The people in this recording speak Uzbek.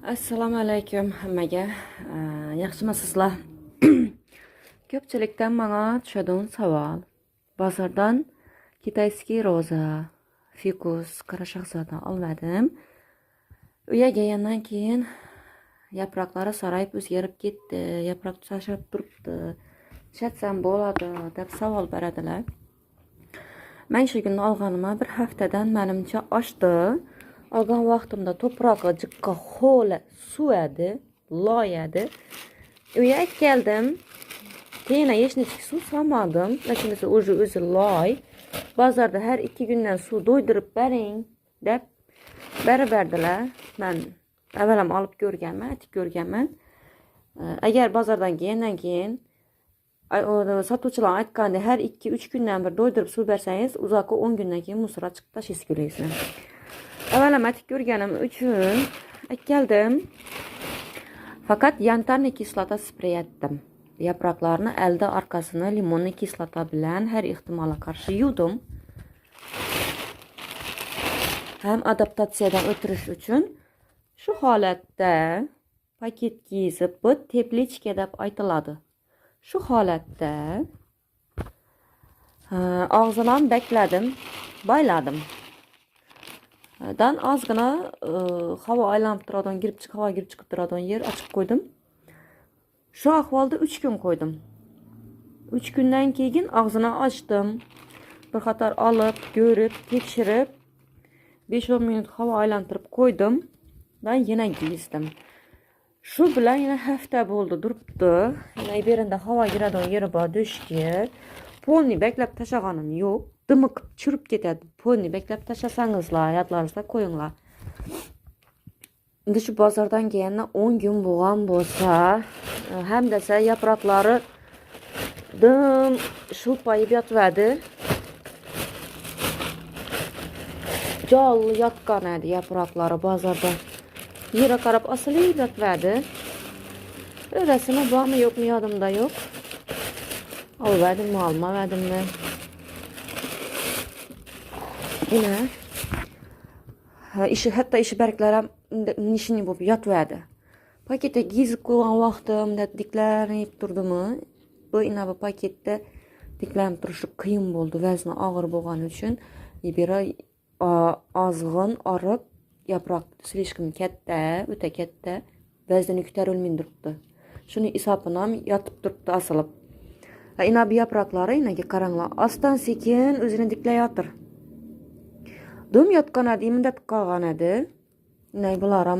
Assalomu alaykum hammaga. Yaxshimisizlar? Ko'pchilikdan menga tushadigan savol. Bozordan kitayskiy roza, fikus, qora shahzoda olmadim. Uyga kelgandan keyin yaproqlari sarayib o'zgarib ketdi, yaproq tashlab turibdi. Chatsam bo'ladi deb savol beradilar. Men shu kunni olganimga bir haftadan menimcha oshdi. Olgan vaqtimda to'prog'i jiqqa ho'la suv edi, loy edi. Uyga keldim. Keyin hech nechta suv solmadim. Masalan, o'zi loy. Bozorda har 2 kundan suv do'ydirib bering deb berdilar. Men avvalam olib ko'rganman, aytib ko'rganman. Agar bozordan kelgandan keyin sotuvchilar aytganda har 2-3 kundan bir do'ydirib suv bersangiz, uzoqqa 10 kundan keyin musora chiqib tashlaysiz ko'raysizlar. Avvalam aytib ko'rganim uchun keldim. Faqat yantarniy kislota sprey etdim. Yaproqlarni elde arkasini limonli kislota bilan har ehtimolga qarshi yuvdim. Ham adaptatsiyadan o'tirish uchun shu holatda paket kiyizib, bu teplichka deb aytiladi. Shu holatda og'zini bekladim, bayladim. Dan ozgina havo aylanib turadigan, havo girib chiqib turadigan yer ochib qo'ydim. Shu ahvolda 3 kun qo'ydim. 3 kundan keyin og'zini ochdim. Bir qator olib, ko'rib, tekshirib 5-10 minut havo aylantirib qo'ydim. Dan yana giyizdim. Shu bilan yana hafta bo'ldi turibdi. Yana berenda havo kiradigan yeri bor do'shki. Polni beklab tashlaganim yo'q. Dimiqib chirib ketadi. Polni beklab tashlasangizlar, yodlaringizda qo'yinglar. Endi shu bozordan kelganda 10 kun bo'lgan bo'lsa, ham desa yaproqlari dim shilpayib yotibdi. Jolli yotgan edi yaproqlari bozorda. Yere qarab osilib yotibdi. Rasmi bormi yo'qmi yodimda yo'q. Olmadimmi, olmadimmi? Yine hatto ishi barglari ham nishini bo'lib yotibdi. Paketga gizib qo'ygan vaqtimda diklanib turdimi? Bu bu paketda diklanib turishi qiyin bo'ldi, vazni og'ir bo'lgani uchun. Biri ozg'in, oriq, yaproq slishkim katta, o'ta katta, vaznini ko'tarilmay turibdi. Shuni hisobini ham yotib turibdi asilib. Bu yaproqlari inaga qaranglar, ostan sekin o'zini diklayotir. Dum yotgan edi, imdat qolgan edi. Bular ham